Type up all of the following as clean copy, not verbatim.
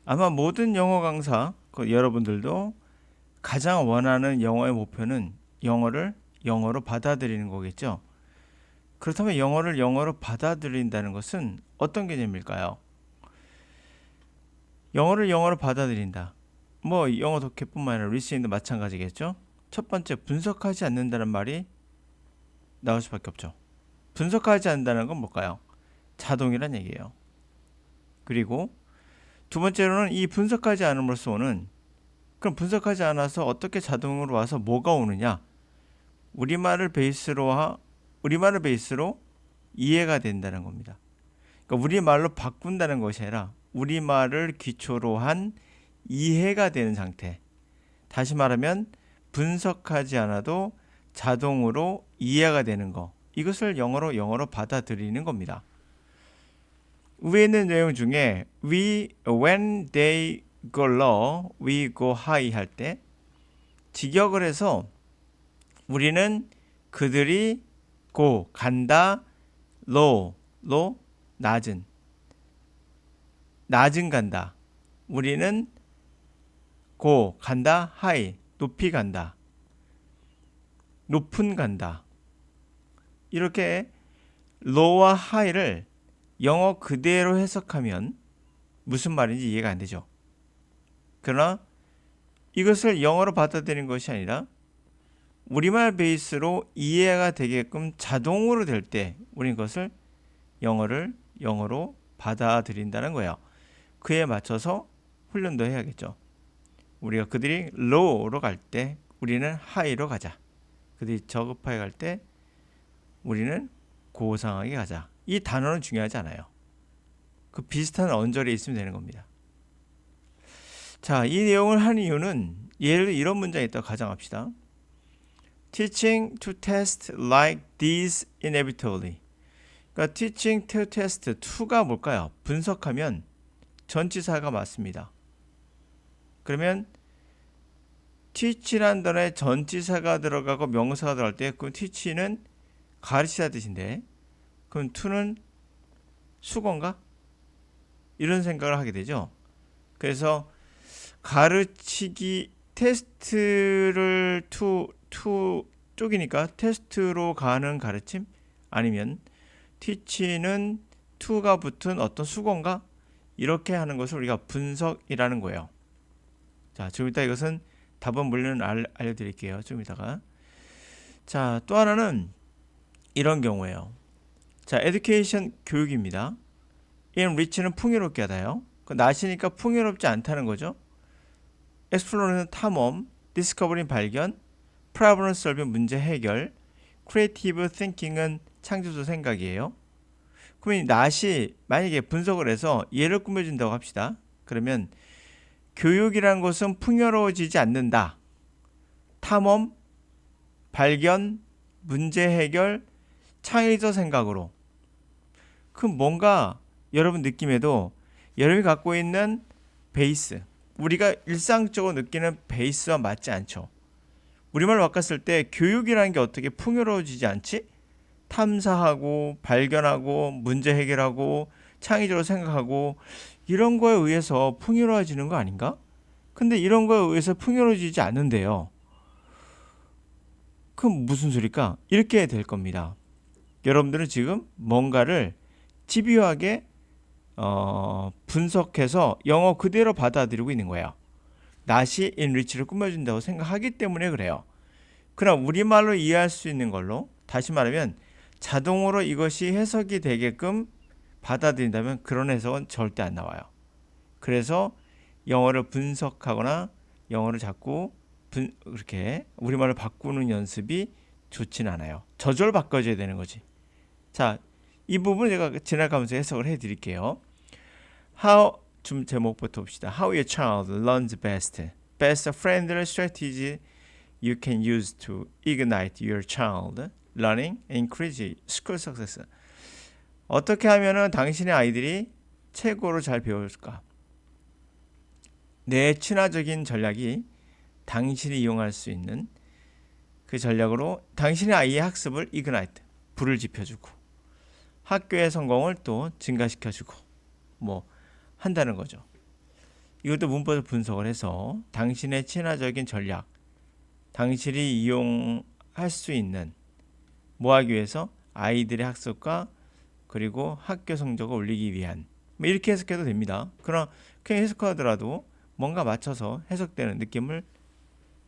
아마 모든 영어 강사, 여러분들도 가장 원하는 영어의 목표는 영어를 영어로 받아들이는 거겠죠. 그렇다면 영어를 영어로 받아들인다는 것은 어떤 개념일까요? 영어를 영어로 받아들인다. 뭐 영어 독해뿐만 아니라 리스닝도 마찬가지겠죠. 첫 번째, 분석하지 않는다는 말이 나올 수밖에 없죠. 분석하지 않는다는 건 뭘까요? 자동이란 얘기예요. 그리고 두 번째로는 이 분석하지 않음으로써 오는, 그럼 분석하지 않아서 어떻게 자동으로 와서 뭐가 오느냐? 우리말을 베이스로 이해가 된다는 겁니다. 그러니까 우리말로 바꾼다는 것이 아니라 우리말을 기초로 한 이해가 되는 상태. 다시 말하면 분석하지 않아도 자동으로 이해가 되는 거. 이것을 영어로 받아들이는 겁니다. 위에 있는 내용 중에 when they go low, we go high 할 때 직역을 해서 우리는 그들이 go 간다, low 낮은 간다. 우리는 go 간다, high 높이 간다, 높은 간다. 이렇게 low와 high를 영어 그대로 해석하면 무슨 말인지 이해가 안 되죠. 그러나 이것을 영어로 받아들이는 것이 아니라 우리말 베이스로 이해가 되게끔 자동으로 될 때 우리는 그것을 영어로 받아들인다는 거예요. 그에 맞춰서 훈련도 해야겠죠. 우리가 그들이 low로 갈 때 우리는 high로 가자. 그들이 저급하게 갈 때 우리는 고상하게 가자. 이 단어는 중요하지 않아요. 그 비슷한 언저리에 있으면 되는 겁니다. 자, 이 내용을 한 이유는 예를 들어 이런 문장이 있다고 가정합시다. Teaching to test like these inevitably. 그러니까 teaching to test to가 뭘까요? 분석하면 전치사가 맞습니다. 그러면 teach라는 단어에 전치사가 들어가고 명사가 들어갈 때 그 teach는 가르치다 뜻인데 그럼 to는 수건가? 이런 생각을 하게 되죠. 그래서 가르치기 테스트를 to 쪽이니까 테스트로 가는 가르침 아니면 teach는 to가 붙은 어떤 수건가? 이렇게 하는 것을 우리가 분석이라는 거예요. 자, 좀 이따 이것은 답은 물론 알려드릴게요. 좀 이따가. 자, 또 하나는 이런 경우예요. 자, education 교육입니다. enrich는 풍요롭게 하다요. 나시니까 풍요롭지 않다는 거죠. explore는 탐험, discovery는 발견, problem solving 문제 해결, creative thinking은 창조적 생각이에요. 그러면 not이 만약에 분석을 해서 예를 꾸며준다고 합시다. 그러면 교육이라는 것은 풍요로워지지 않는다. 탐험, 발견, 문제 해결, 창의적 생각으로. 그럼 뭔가 여러분 느낌에도 여러분이 갖고 있는 베이스, 우리가 일상적으로 느끼는 베이스와 맞지 않죠. 우리말로 바꿨을 때 교육이라는 게 어떻게 풍요로워지지 않지? 탐사하고 발견하고 문제 해결하고 창의적으로 생각하고 이런 거에 의해서 풍요로워지는 거 아닌가? 근데 이런 거에 의해서 풍요로워지지 않는데요. 그럼 무슨 소리일까? 이렇게 될 겁니다. 여러분들은 지금 뭔가를 집요하게 분석해서 영어 그대로 받아들이고 있는 거예요. not이 enrich를 꾸며준다고 생각하기 때문에 그래요. 그럼 우리말로 이해할 수 있는 걸로 다시 말하면 자동으로 이것이 해석이 되게끔 받아들인다면 그런 해석은 절대 안 나와요. 그래서 영어를 분석하거나 영어를 자꾸 그렇게 우리말로 바꾸는 연습이 좋진 않아요. 저절로 바꿔줘야 되는 거지. 자, 이 부분 제가 지나가면서 해석을 해드릴게요. 좀 제목부터 봅시다. How your child learns best. Best friendly strategy you can use to ignite your child learning and increase school success. 어떻게 하면은 당신의 아이들이 최고로 잘 배울까? 내 친화적인 전략이 당신이 이용할 수 있는 그 전략으로 당신의 아이의 학습을 ignite, 불을 지펴주고 학교의 성공을 또 증가시켜주고 뭐 한다는 거죠. 이것도 문법을 분석을 해서 당신의 친화적인 전략, 당신이 이용할 수 있는 뭐 하기 위해서 아이들의 학습과 그리고 학교 성적을 올리기 위한 뭐 이렇게 해석해도 됩니다. 그러나 그냥 해석하더라도 뭔가 맞춰서 해석되는 느낌을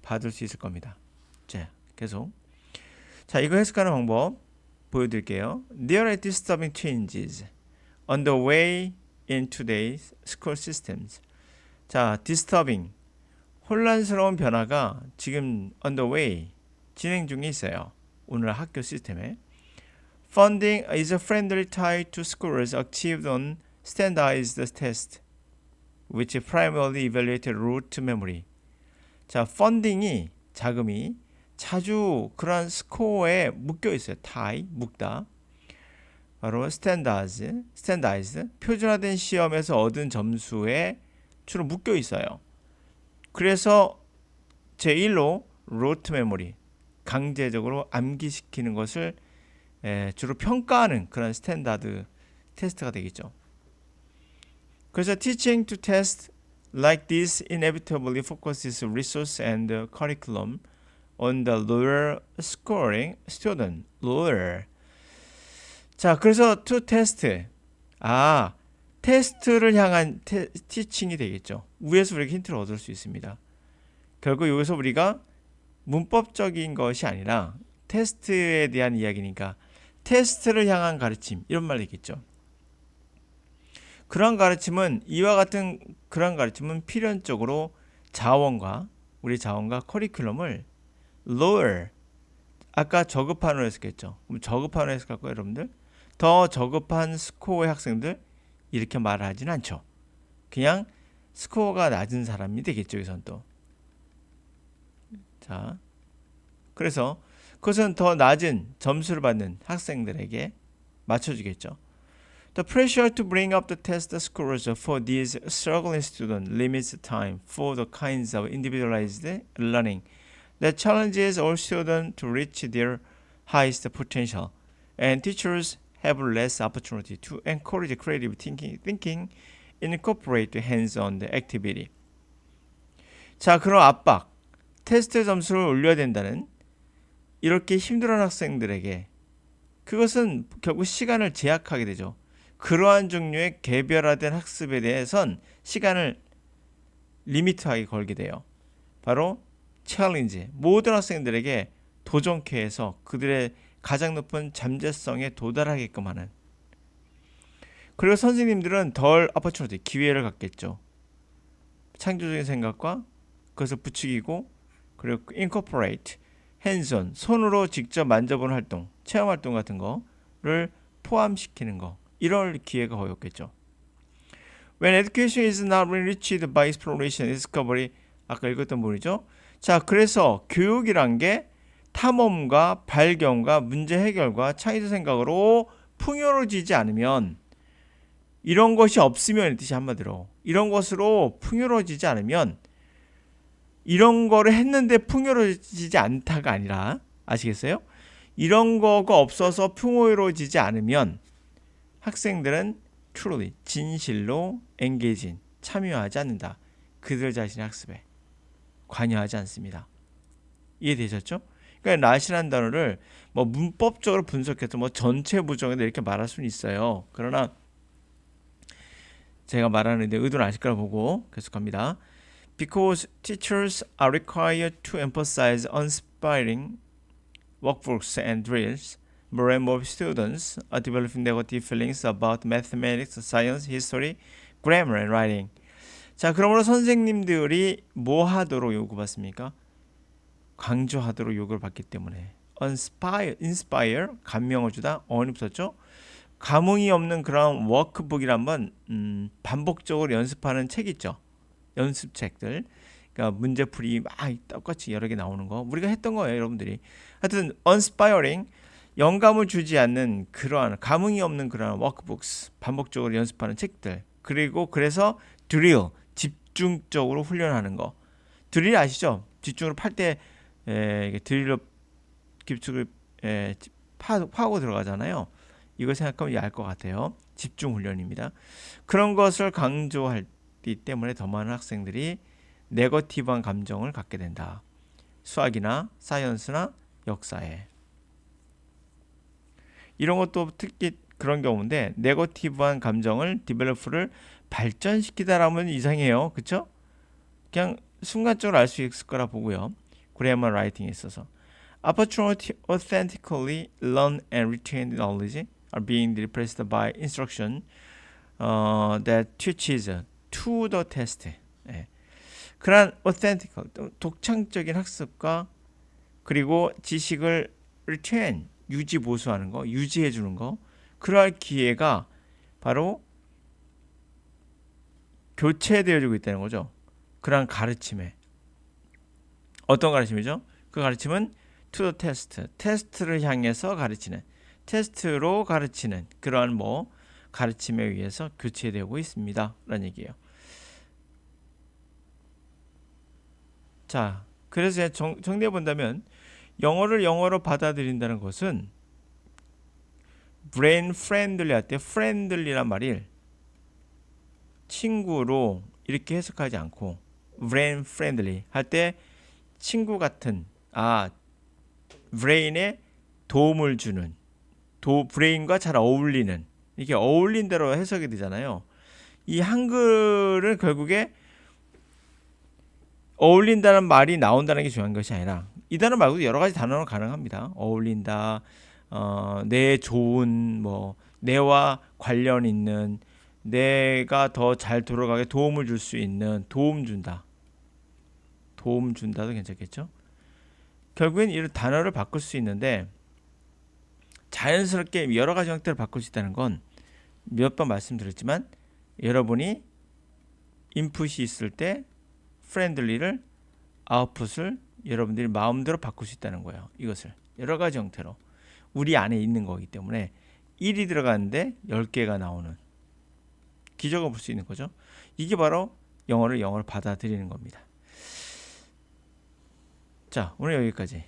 받을 수 있을 겁니다. 자, 계속. 자, 이거 해석하는 방법 보여드릴게요. There are disturbing changes on the way in today's school systems. 자, disturbing 혼란스러운 변화가 지금 on the way 진행 중에 있어요. 오늘 학교 시스템에. Funding is a friendly tie to scores achieved on standardized tests, which primarily evaluate rote memory. 자, 펀딩이 자금이 자주 그런 스코어에 묶여 있어요. tie 묶다. 바로 standardized 표준화된 시험에서 얻은 점수에 주로 묶여 있어요. 그래서 제1로 rote memory 강제적으로 암기시키는 것을 주로 평가하는 그런 스탠다드 테스트가 되겠죠. 그래서 teaching to test like this inevitably focuses resource and curriculum on the lower scoring student. lower. 자, 그래서 to test. 테스트를 향한 티칭이 되겠죠. 위에서 우리가 힌트를 얻을 수 있습니다. 결국 여기서 우리가 문법적인 것이 아니라 테스트에 대한 이야기니까 테스트를 향한 가르침 이런 말 되겠죠. 그런 가르침은 이와 같은 그런 가르침은 필연적으로 우리 자원과 커리큘럼을 lower 아까 저급한으로 했었겠죠. 그럼 저급한으로 했을 거예요, 여러분들. 더 저급한 스코어의 학생들 이렇게 말하지는 않죠. 그냥 스코어가 낮은 사람이 되겠죠, 여기선 또. 자, 그래서 그것은 더 낮은 점수를 받는 학생들에게 맞춰주겠죠. The pressure to bring up the test scores for these struggling students limits time for the kinds of individualized learning that challenges all students to reach their highest potential, and teachers have less opportunity to encourage creative thinking, incorporate hands-on activity. 자, 그런 압박, 테스트 점수를 올려야 된다는 이렇게 힘들어하는 학생들에게 그것은 결국 시간을 제약하게 되죠. 그러한 종류의 개별화된 학습에 대해선 시간을 리미트하게 걸게 돼요. 바로 챌린지, 모든 학생들에게 도전케 해서 그들의 가장 높은 잠재성에 도달하게끔 하는. 그리고 선생님들은 덜 opportunity, 기회를 갖겠죠. 창조적인 생각과 그것을 부추기고 그리고 incorporate, hands-on, 손으로 직접 만져보는 활동, 체험 활동 같은 거를 포함시키는 거. 이럴 기회가 거의 없겠죠. When education is not enriched by exploration and discovery, 아까 읽었던 부분이죠. 자, 그래서 교육이란 게 탐험과 발견과 문제 해결과 창의적 생각으로 풍요로워지지 않으면 이런 것이 없으면 이 뜻이 한마디로 이런 것으로 풍요로워지지 않으면 이런 거를 했는데 풍요로워지지 않다가 아니라 아시겠어요? 이런 거가 없어서 풍요로워지지 않으면 학생들은 truly, 진실로 engage, 참여하지 않는다. 그들 자신의 학습에 관여하지 않습니다. 이해되셨죠? 그러니까 not이라는 단어를 뭐 문법적으로 분석해서 뭐 전체 부정에도 이렇게 말할 수는 있어요. 그러나 제가 말하는데 의도는 아실 거라 보고 계속합니다. Because teachers are required to emphasize uninspiring workbooks and drills, more and more students are developing negative feelings about mathematics, science, history, grammar, and writing. 자, 그러므로 선생님들이 뭐 하도록 요구받습니까? 강조하도록 요구를 받기 때문에 inspire, 감명을 주다, 어원이 붙었죠? 감흥이 없는 그런 워크북이란 건 반복적으로 연습하는 책 있죠. 연습책들. 그러니까 문제풀이 막 똑같이 여러 개 나오는 거. 우리가 했던 거예요, 여러분들이. 하여튼 uninspiring, 영감을 주지 않는 그러한 감흥이 없는 그러한 워크북스, 반복적으로 연습하는 책들. 그리고 그래서 드릴, 집중적으로 훈련하는 거. 드릴 아시죠? 집중으로 팔 때 드릴로 깊숙이 파고 들어가잖아요. 이거 생각하면 알 것 같아요. 집중 훈련입니다. 그런 것을 강조할 있기 때문에 더 많은 학생들이 네거티브한 감정을 갖게 된다. 수학이나 사이언스나 역사에. 이런 것도 특히 그런 경우인데 네거티브한 감정을 디벨로프를 발전시키다라면 이상해요. 그쵸? 그냥 순간적으로 알 수 있을 거라 보고요. 그래머 라이팅에 있어서 opportunity authentically learn and retain knowledge are being replaced by instruction that teaches to the test. 예. 그러한 authentic, 독창적인 학습과 그리고 지식을 retain, 유지 보수하는 거, 유지해 주는 거, 그러할 기회가 바로 교체되어지고 있다는 거죠. 그러한 가르침에. 어떤 가르침이죠? 그 가르침은 to the test, 테스트를 향해서 가르치는, 테스트로 가르치는 그러한 뭐 가르침에 의해서 교체되고 있습니다. 라는 얘기예요. 자, 그래서 정리해 본다면 영어를 영어로 받아들인다는 것은 brain friendly 할 때 friendly란 말이 친구로 이렇게 해석하지 않고 brain friendly 할 때 친구 같은 브레인에 도움을 주는 브레인과 잘 어울리는 이게 어울린 대로 해석이 되잖아요. 이 한글은 결국에 어울린다는 말이 나온다는 게 중요한 것이 아니라 이 단어 말고도 여러 가지 단어는 가능합니다. 어울린다, 내 좋은 뭐 내와 관련 있는 내가 더 잘 돌아가게 도움을 줄 수 있는 도움 준다도 괜찮겠죠. 결국엔 이 단어를 바꿀 수 있는데 자연스럽게 여러 가지 형태를 바꿀 수 있다는 건 몇 번 말씀드렸지만 여러분이 인풋이 있을 때 프렌들리를 아웃풋을 여러분들이 마음대로 바꿀 수 있다는 거예요. 이것을 여러 가지 형태로 우리 안에 있는 거기 때문에 1이 들어가는데 10개가 나오는 기적을 볼 수 있는 거죠. 이게 바로 영어를 영어로 받아들이는 겁니다. 자, 오늘 여기까지.